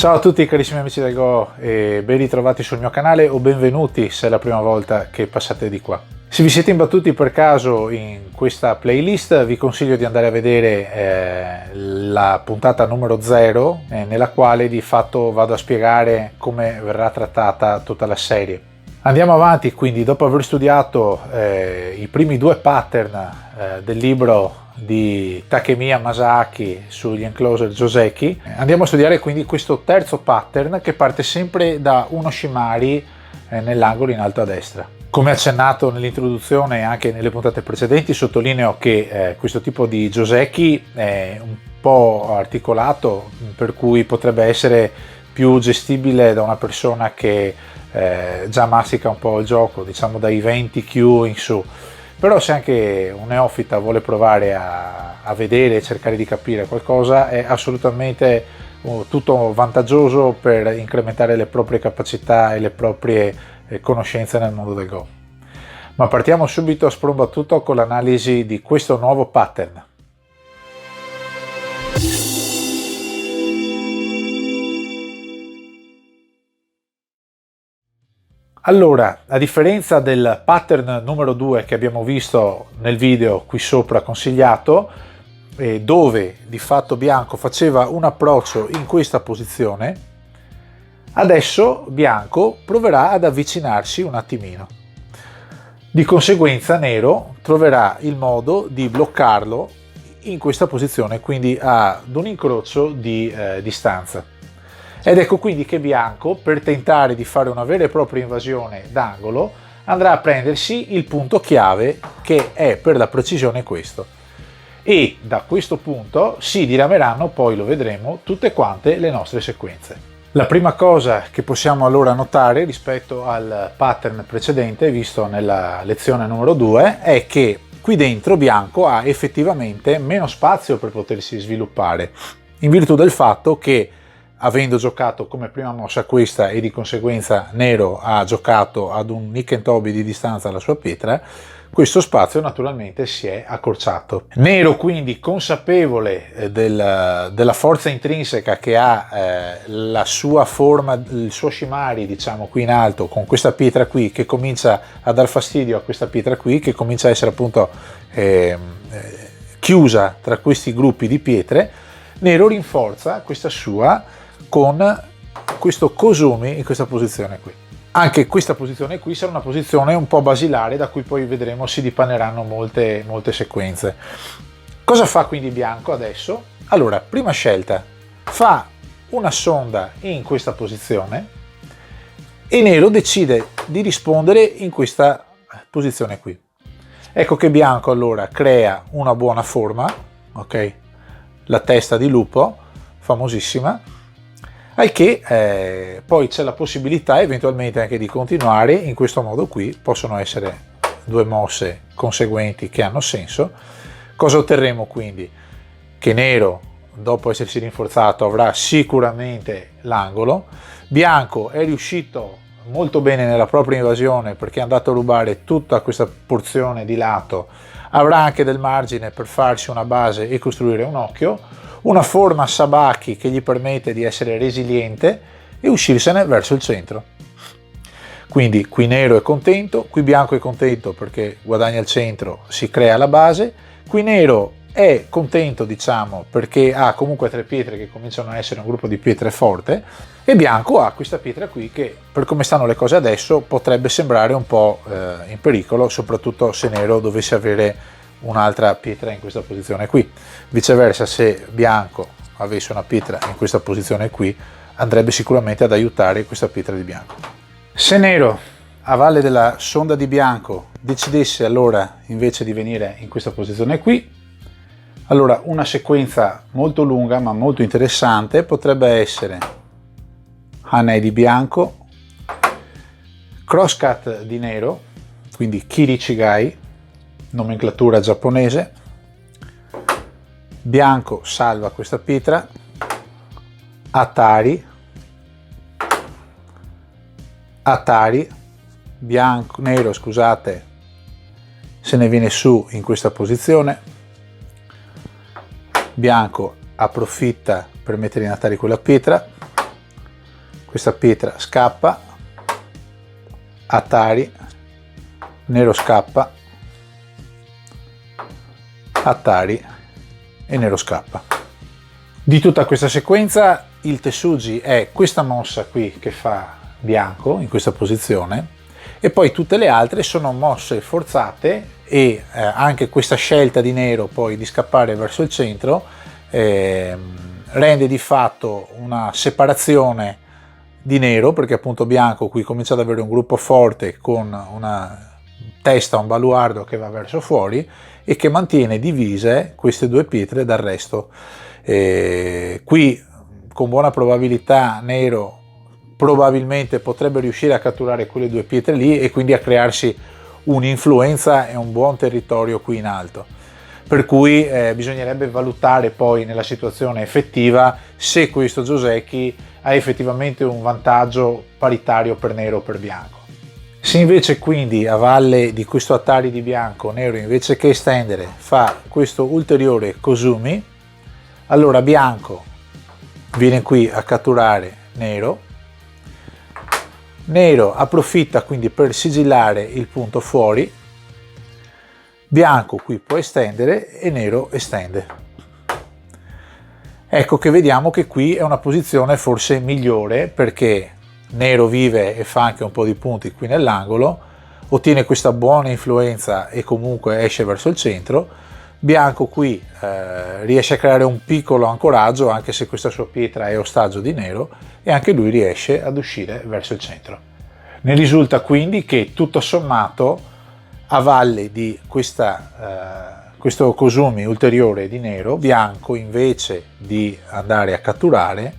Ciao a tutti carissimi amici del Go e ben ritrovati sul mio canale o benvenuti se è la prima volta che passate di qua. Se vi siete imbattuti per caso in questa playlist vi consiglio di andare a vedere la puntata numero 0 nella quale di fatto vado a spiegare come verrà trattata tutta la serie. Andiamo avanti quindi, dopo aver studiato i primi due pattern del libro di Takemiya Masaaki sugli enclosure Joseki, andiamo a studiare quindi questo terzo pattern che parte sempre da uno shimari nell'angolo in alto a destra. Come accennato nell'introduzione e anche nelle puntate precedenti, sottolineo che questo tipo di Joseki è un po' articolato, per cui potrebbe essere più gestibile da una persona che già mastica un po' il gioco, diciamo dai 20 Q in su. Però se anche un neofita vuole provare a vedere e cercare di capire qualcosa, è assolutamente tutto vantaggioso per incrementare le proprie capacità e le proprie conoscenze nel mondo del Go. Ma partiamo subito a sprombattuto con l'analisi di questo nuovo pattern. Allora, a differenza del pattern numero 2 che abbiamo visto nel video qui sopra consigliato, dove di fatto bianco faceva un approccio in questa posizione, adesso bianco proverà ad avvicinarsi un attimino. Di conseguenza nero troverà il modo di bloccarlo in questa posizione, quindi ad un incrocio di distanza. Ed ecco quindi che bianco, per tentare di fare una vera e propria invasione d'angolo, andrà a prendersi il punto chiave che è per la precisione questo. E da questo punto si dirameranno, poi lo vedremo, tutte quante le nostre sequenze. La prima cosa che possiamo allora notare rispetto al pattern precedente, visto nella lezione numero 2, è che qui dentro bianco ha effettivamente meno spazio per potersi sviluppare, in virtù del fatto che avendo giocato come prima mossa questa e di conseguenza nero ha giocato ad un Nikken and Toby di distanza alla sua pietra, questo spazio naturalmente si è accorciato. Nero quindi, consapevole della forza intrinseca che ha la sua forma, il suo shimari diciamo qui in alto, con questa pietra qui che comincia a dar fastidio a questa pietra qui, che comincia a essere appunto chiusa tra questi gruppi di pietre, Nero rinforza questa sua con questo Kozumi in questa posizione qui. Anche questa posizione qui sarà una posizione un po' basilare da cui poi vedremo si dipaneranno molte sequenze. Cosa fa quindi bianco adesso? Allora, prima scelta, fa una sonda in questa posizione e nero decide di rispondere in questa posizione qui. Ecco che bianco allora crea una buona forma, ok? La testa di lupo, famosissima, al che poi c'è la possibilità eventualmente anche di continuare in questo modo qui. Possono essere due mosse conseguenti che hanno senso. Cosa otterremo quindi? Che nero, dopo essersi rinforzato, avrà sicuramente l'angolo. Bianco è riuscito molto bene nella propria invasione perché è andato a rubare tutta questa porzione di lato, avrà anche del margine per farsi una base e costruire un occhio, una forma sabaki che gli permette di essere resiliente e uscirsene verso il centro. Quindi qui nero è contento, qui bianco è contento perché guadagna il centro, si crea la base, qui nero è contento diciamo perché ha comunque tre pietre che cominciano a essere un gruppo di pietre forte, e bianco ha questa pietra qui che, per come stanno le cose adesso, potrebbe sembrare un po' in pericolo, soprattutto se nero dovesse avere un'altra pietra in questa posizione qui. Viceversa, se bianco avesse una pietra in questa posizione qui, andrebbe sicuramente ad aiutare questa pietra di bianco. Se nero, a valle della sonda di bianco, decidesse allora invece di venire in questa posizione qui, allora una sequenza molto lunga ma molto interessante potrebbe essere Hanei di bianco, crosscut di nero, quindi Kirichigai, nomenclatura giapponese, bianco salva questa pietra, Atari, bianco, nero scusate, se ne viene su in questa posizione, bianco approfitta per mettere in Atari quella pietra, questa pietra scappa, attari, nero scappa, attari e nero scappa. Di tutta questa sequenza il Tesuji è questa mossa qui che fa bianco in questa posizione, e poi tutte le altre sono mosse forzate, e anche questa scelta di nero poi di scappare verso il centro rende di fatto una separazione di nero, perché appunto bianco qui comincia ad avere un gruppo forte con una testa, un baluardo che va verso fuori e che mantiene divise queste due pietre dal resto. Qui con buona probabilità nero probabilmente potrebbe riuscire a catturare quelle due pietre lì e quindi a crearsi un'influenza e un buon territorio qui in alto, per cui bisognerebbe valutare poi nella situazione effettiva se questo Joseki ha effettivamente un vantaggio paritario per nero o per bianco. Se invece quindi a valle di questo attari di bianco nero, invece che estendere, fa questo ulteriore Kozumi, allora bianco viene qui a catturare nero, nero approfitta quindi per sigillare il punto fuori, bianco qui può estendere e nero estende. Ecco che vediamo che qui è una posizione forse migliore, perché nero vive e fa anche un po' di punti qui nell'angolo, ottiene questa buona influenza e comunque esce verso il centro. Bianco qui riesce a creare un piccolo ancoraggio, anche se questa sua pietra è ostaggio di nero, e anche lui riesce ad uscire verso il centro. Ne risulta quindi che tutto sommato a valle di questo Kozumi ulteriore di nero, bianco invece di andare a catturare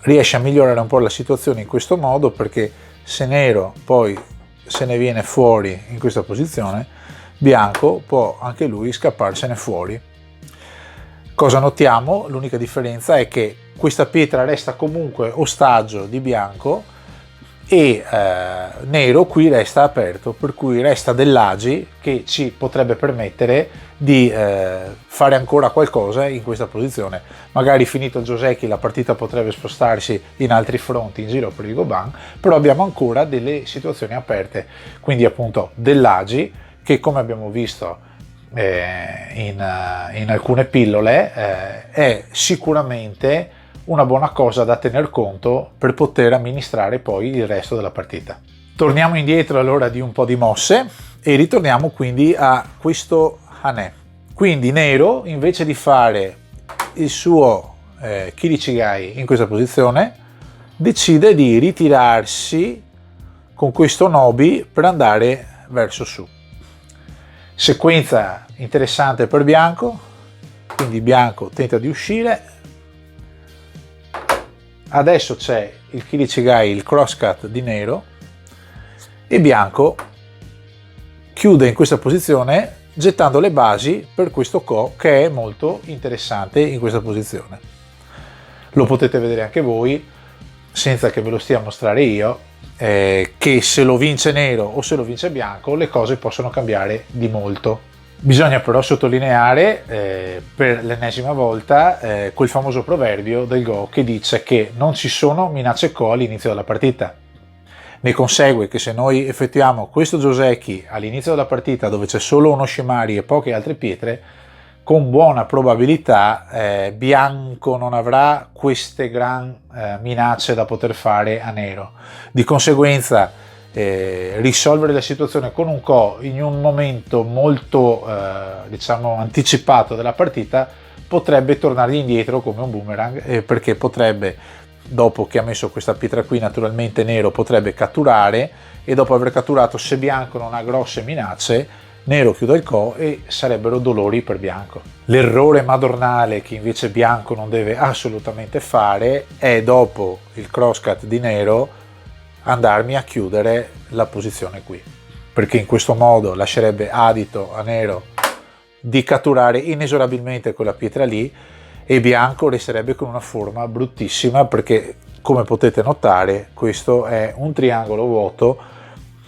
riesce a migliorare un po' la situazione in questo modo, perché se nero poi se ne viene fuori in questa posizione, bianco può anche lui scapparsene fuori. Cosa notiamo? L'unica differenza è che questa pietra resta comunque ostaggio di bianco e nero qui resta aperto, per cui resta dell'agi che ci potrebbe permettere di fare ancora qualcosa in questa posizione. Magari finito il Joseki la partita potrebbe spostarsi in altri fronti in giro per il Goban, però abbiamo ancora delle situazioni aperte, quindi appunto dell'agi che, come abbiamo visto in alcune pillole, è sicuramente una buona cosa da tener conto per poter amministrare poi il resto della partita. Torniamo indietro allora di un po' di mosse e ritorniamo quindi a questo Hane. Quindi nero, invece di fare il suo Kirichigai in questa posizione, decide di ritirarsi con questo Nobi per andare verso su. Sequenza interessante per bianco, quindi bianco tenta di uscire. Adesso c'è il Kirichigai, il crosscut di nero, e bianco chiude in questa posizione gettando le basi per questo Ko, che è molto interessante in questa posizione. Lo potete vedere anche voi senza che ve lo stia a mostrare io, che se lo vince nero o se lo vince bianco le cose possono cambiare di molto. Bisogna però sottolineare per l'ennesima volta quel famoso proverbio del Go che dice che non ci sono minacce Ko all'inizio della partita. Ne consegue che se noi effettuiamo questo Joseki all'inizio della partita, dove c'è solo uno Shimari e poche altre pietre, con buona probabilità bianco non avrà queste gran minacce da poter fare a nero. Di conseguenza risolvere la situazione con un Ko in un momento molto diciamo anticipato della partita potrebbe tornargli indietro come un boomerang, perché potrebbe, dopo che ha messo questa pietra qui, naturalmente nero potrebbe catturare, e dopo aver catturato, se bianco non ha grosse minacce, nero chiude il Ko e sarebbero dolori per bianco. L'errore madornale che invece bianco non deve assolutamente fare è, dopo il crosscut di nero, andarmi a chiudere la posizione qui, perché in questo modo lascerebbe adito a nero di catturare inesorabilmente quella pietra lì, e bianco resterebbe con una forma bruttissima, perché come potete notare questo è un triangolo vuoto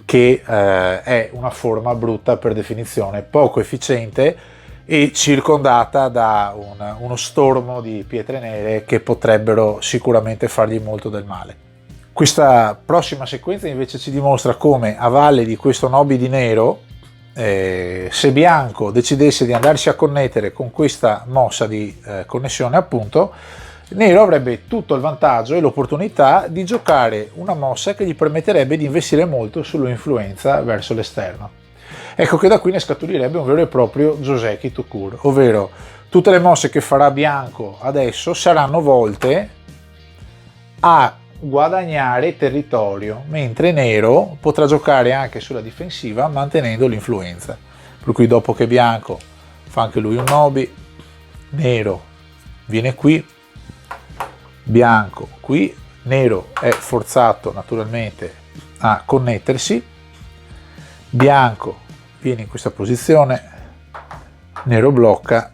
che è una forma brutta per definizione, poco efficiente, e circondata da uno stormo di pietre nere che potrebbero sicuramente fargli molto del male. Questa prossima sequenza invece ci dimostra come a valle di questo Nobi di nero, se bianco decidesse di andarsi a connettere con questa mossa di connessione, appunto, nero avrebbe tutto il vantaggio e l'opportunità di giocare una mossa che gli permetterebbe di investire molto sull'influenza verso l'esterno. Ecco che da qui ne scaturirebbe un vero e proprio Joseki tout court, ovvero tutte le mosse che farà bianco adesso saranno volte a guadagnare territorio, mentre nero potrà giocare anche sulla difensiva mantenendo l'influenza. Per cui dopo che bianco fa anche lui un Nobi, nero viene qui, bianco qui, nero è forzato naturalmente a connettersi, bianco viene in questa posizione, nero blocca,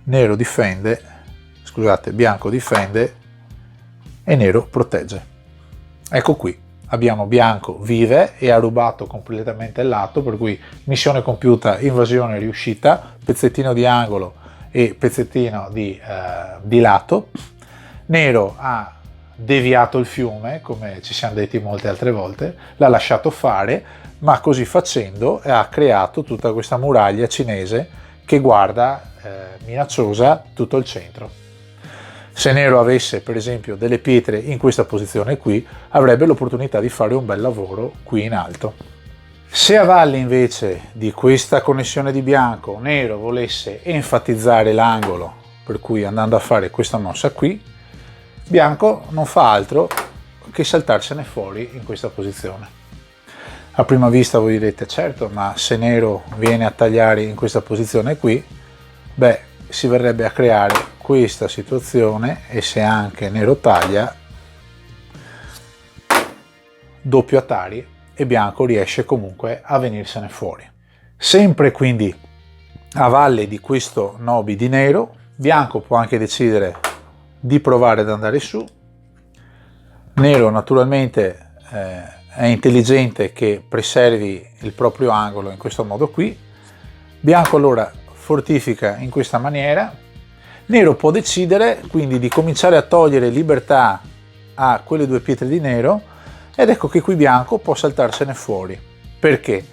nero difende, scusate, bianco difende e nero protegge. Ecco qui, abbiamo bianco vive e ha rubato completamente il lato, per cui missione compiuta, invasione riuscita, pezzettino di angolo e pezzettino di lato. Nero ha deviato il fiume, come ci siamo detti molte altre volte, l'ha lasciato fare, ma così facendo ha creato tutta questa muraglia cinese che guarda minacciosa tutto il centro. Se nero avesse per esempio delle pietre in questa posizione qui, avrebbe l'opportunità di fare un bel lavoro qui in alto. Se a valle invece di questa connessione di bianco, nero volesse enfatizzare l'angolo, per cui andando a fare questa mossa qui, bianco non fa altro che saltarsene fuori in questa posizione. A prima vista voi direte, certo, ma se nero viene a tagliare in questa posizione qui, beh, si verrebbe a creare questa situazione, e se anche nero taglia, doppio Atari e bianco riesce comunque a venirsene fuori. Sempre quindi a valle di questo Nobi di nero, bianco può anche decidere di provare ad andare su. Nero naturalmente è intelligente che preservi il proprio angolo in questo modo qui. Bianco allora fortifica in questa maniera. Nero può decidere quindi di cominciare a togliere libertà a quelle due pietre di nero, ed ecco che qui bianco può saltarsene fuori. Perché?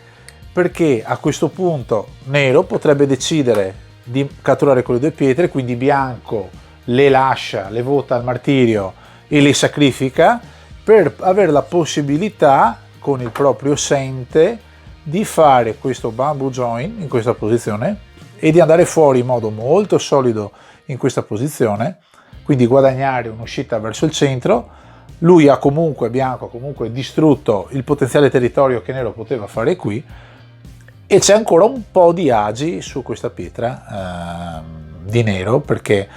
Perché a questo punto nero potrebbe decidere di catturare quelle due pietre, quindi bianco le lascia, le vota al martirio e le sacrifica per avere la possibilità con il proprio sente di fare questo bamboo join in questa posizione e di andare fuori in modo molto solido in questa posizione, quindi guadagnare un'uscita verso il centro. Lui ha comunque, bianco ha comunque distrutto il potenziale territorio che nero poteva fare qui, e c'è ancora un po' di agi su questa pietra di nero, perché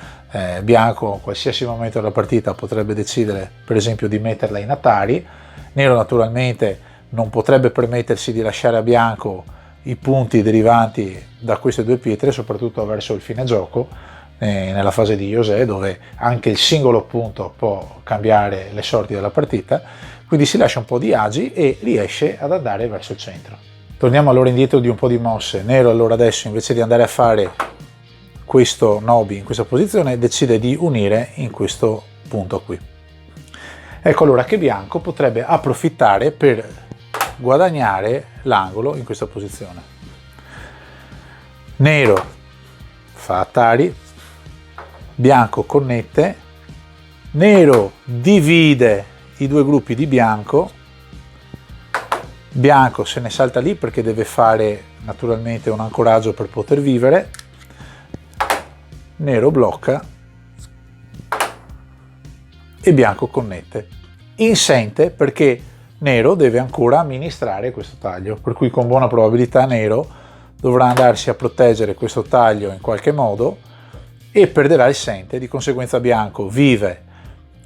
bianco in qualsiasi momento della partita potrebbe decidere per esempio di metterla in Atari. Nero naturalmente non potrebbe permettersi di lasciare a bianco i punti derivanti da queste due pietre, soprattutto verso il fine gioco, nella fase di José, dove anche il singolo punto può cambiare le sorti della partita. Quindi si lascia un po' di agi e riesce ad andare verso il centro. Torniamo allora indietro di un po' di mosse. Nero allora adesso, invece di andare a fare questo Nobi in questa posizione, decide di unire in questo punto qui. Ecco allora che bianco potrebbe approfittare per guadagnare l'angolo in questa posizione. Nero fa Atari, bianco connette, nero divide i due gruppi di bianco, bianco se ne salta lì perché deve fare naturalmente un ancoraggio per poter vivere, nero blocca e bianco connette. Insente perché nero deve ancora amministrare questo taglio, per cui con buona probabilità nero dovrà andarsi a proteggere questo taglio in qualche modo e perderà il sente. Di conseguenza bianco vive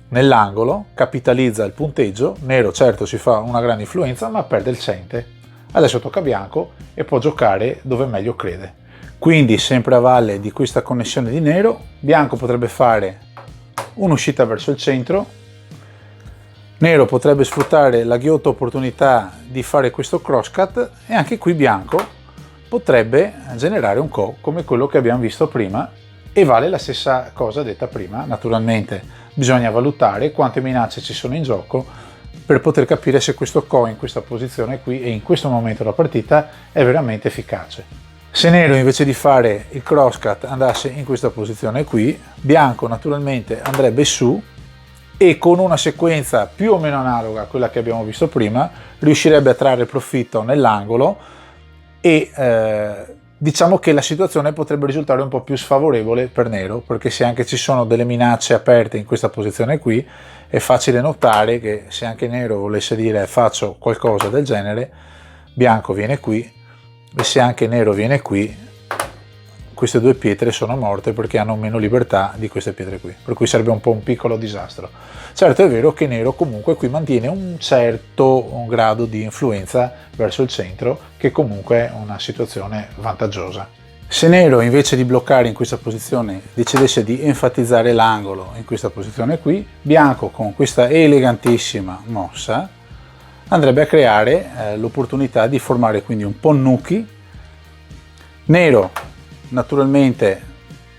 nell'angolo, capitalizza il punteggio, nero certo si fa una grande influenza ma perde il sente. Adesso tocca a bianco e può giocare dove meglio crede. Quindi sempre a valle di questa connessione di nero, bianco potrebbe fare un'uscita verso il centro, nero potrebbe sfruttare la ghiotta opportunità di fare questo crosscut, e anche qui bianco potrebbe generare un Co come quello che abbiamo visto prima, e vale la stessa cosa detta prima. Naturalmente bisogna valutare quante minacce ci sono in gioco per poter capire se questo Co in questa posizione qui e in questo momento della partita è veramente efficace. Se nero invece di fare il crosscut andasse in questa posizione qui, bianco naturalmente andrebbe su e con una sequenza più o meno analoga a quella che abbiamo visto prima riuscirebbe a trarre profitto nell'angolo e diciamo che la situazione potrebbe risultare un po' più sfavorevole per nero, perché se anche ci sono delle minacce aperte in questa posizione qui è facile notare che se anche nero volesse dire faccio qualcosa del genere, bianco viene qui, e se anche nero viene qui, queste due pietre sono morte perché hanno meno libertà di queste pietre qui, per cui sarebbe un po' un piccolo disastro. Certo è vero che nero comunque qui mantiene un grado di influenza verso il centro, che comunque è una situazione vantaggiosa. Se nero invece di bloccare in questa posizione decidesse di enfatizzare l'angolo in questa posizione qui, bianco con questa elegantissima mossa andrebbe a creare l'opportunità di formare quindi un ponnuki. Nero naturalmente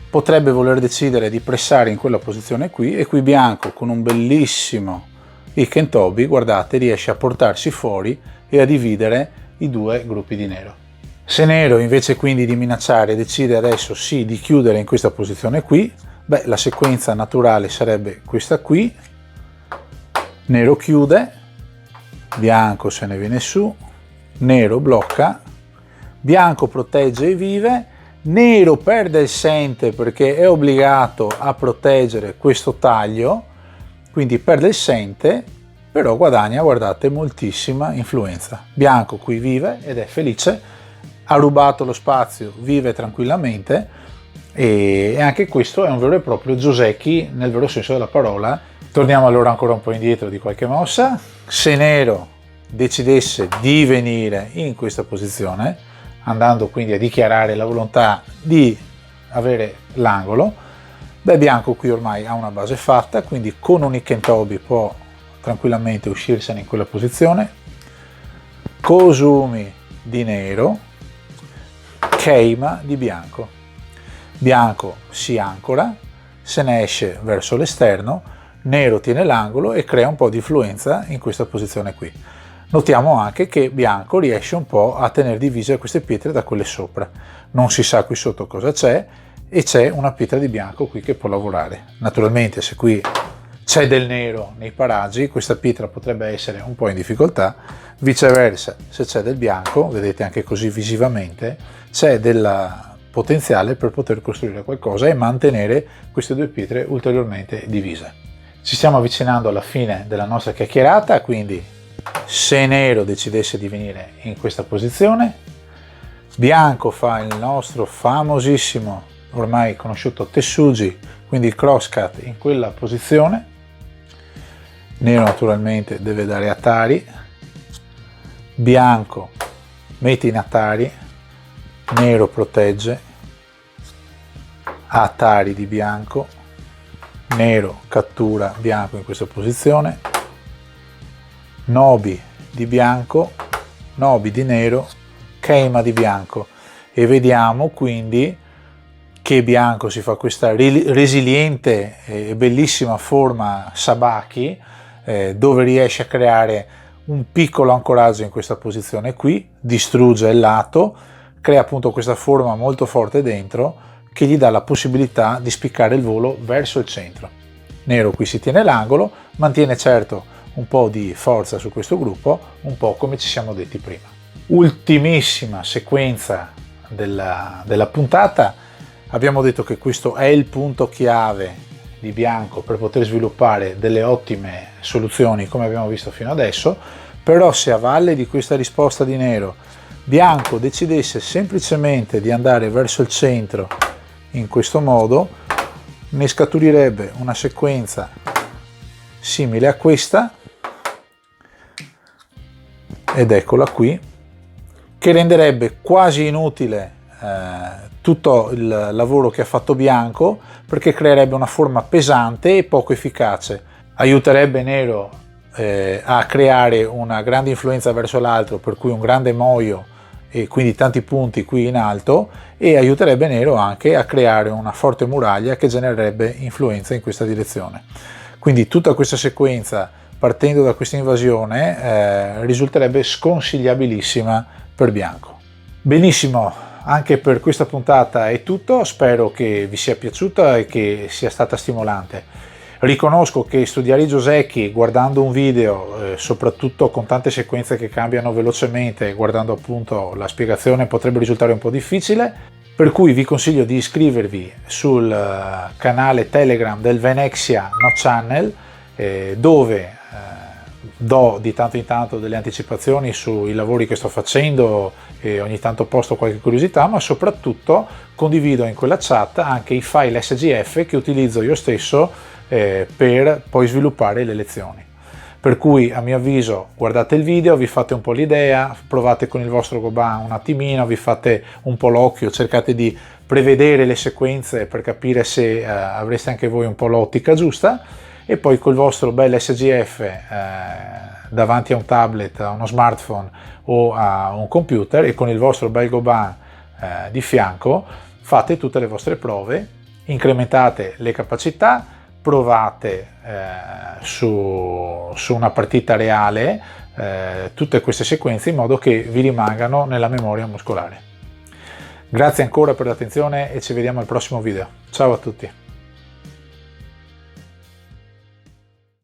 potrebbe voler decidere di pressare in quella posizione qui, e qui bianco con un bellissimo Ikentobi, guardate, riesce a portarsi fuori e a dividere i due gruppi di nero. Se nero invece quindi di minacciare decide adesso sì di chiudere in questa posizione qui, la sequenza naturale sarebbe questa qui, nero chiude, bianco se ne viene su, nero blocca, bianco protegge e vive, nero perde il sente perché è obbligato a proteggere questo taglio, quindi perde il sente, però guadagna, guardate, moltissima influenza. Bianco qui vive ed è felice, ha rubato lo spazio, vive tranquillamente, e anche questo è un vero e proprio Joseki nel vero senso della parola. Torniamo allora ancora un po' indietro di qualche mossa. Se nero decidesse di venire in questa posizione, andando quindi a dichiarare la volontà di avere l'angolo, bianco qui ormai ha una base fatta, quindi con un Ikentobi può tranquillamente uscirsene in quella posizione. Kozumi di nero, Keima di bianco. Bianco si ancora, se ne esce verso l'esterno, nero tiene l'angolo e crea un po' di influenza in questa posizione qui. Notiamo anche che bianco riesce un po' a tenere divise queste pietre da quelle sopra. Non si sa qui sotto cosa c'è, e c'è una pietra di bianco qui che può lavorare. Naturalmente se qui c'è del nero nei paraggi, questa pietra potrebbe essere un po' in difficoltà, viceversa se c'è del bianco, vedete anche così visivamente, c'è del potenziale per poter costruire qualcosa e mantenere queste due pietre ulteriormente divise. Ci stiamo avvicinando alla fine della nostra chiacchierata, quindi se nero decidesse di venire in questa posizione, bianco fa il nostro famosissimo, ormai conosciuto Tessuji, quindi il crosscut in quella posizione, nero naturalmente deve dare Atari, bianco mette in Atari, nero protegge, Atari di bianco, nero cattura bianco in questa posizione, Nobi di bianco, Nobi di nero, Keima di bianco, e vediamo quindi che bianco si fa questa resiliente e bellissima forma Sabaki, dove riesce a creare un piccolo ancoraggio in questa posizione qui, distrugge il lato, crea appunto questa forma molto forte dentro che gli dà la possibilità di spiccare il volo verso il centro. Nero qui si tiene l'angolo, mantiene certo un po' di forza su questo gruppo, un po' come ci siamo detti prima. Ultimissima sequenza della puntata, abbiamo detto che questo è il punto chiave di bianco per poter sviluppare delle ottime soluzioni come abbiamo visto fino adesso, però se a valle di questa risposta di nero bianco decidesse semplicemente di andare verso il centro in questo modo, ne scaturirebbe una sequenza simile a questa, ed eccola qui, che renderebbe quasi inutile tutto il lavoro che ha fatto bianco, perché creerebbe una forma pesante e poco efficace. Aiuterebbe nero a creare una grande influenza verso l'altro, per cui un grande moio e quindi tanti punti qui in alto, e aiuterebbe Nero anche a creare una forte muraglia che genererebbe influenza in questa direzione. Quindi tutta questa sequenza, partendo da questa invasione, risulterebbe sconsigliabilissima per bianco. Benissimo, anche per questa puntata è tutto, spero che vi sia piaciuta e che sia stata stimolante. Riconosco che studiare i Joseki guardando un video, soprattutto con tante sequenze che cambiano velocemente, guardando appunto la spiegazione, potrebbe risultare un po' difficile, per cui vi consiglio di iscrivervi sul canale Telegram del Venexia No Channel, dove do di tanto in tanto delle anticipazioni sui lavori che sto facendo e ogni tanto posto qualche curiosità, ma soprattutto condivido in quella chat anche i file SGF che utilizzo io stesso per poi sviluppare le lezioni. Per cui, a mio avviso, guardate il video, vi fate un po' l'idea, provate con il vostro Goban un attimino, vi fate un po' l'occhio, cercate di prevedere le sequenze per capire se avreste anche voi un po' l'ottica giusta, e poi col vostro bel SGF davanti a un tablet, a uno smartphone o a un computer, e con il vostro bel Goban di fianco fate tutte le vostre prove, incrementate le capacità, provate su una partita reale tutte queste sequenze in modo che vi rimangano nella memoria muscolare. Grazie ancora per l'attenzione e ci vediamo al prossimo video. Ciao a tutti!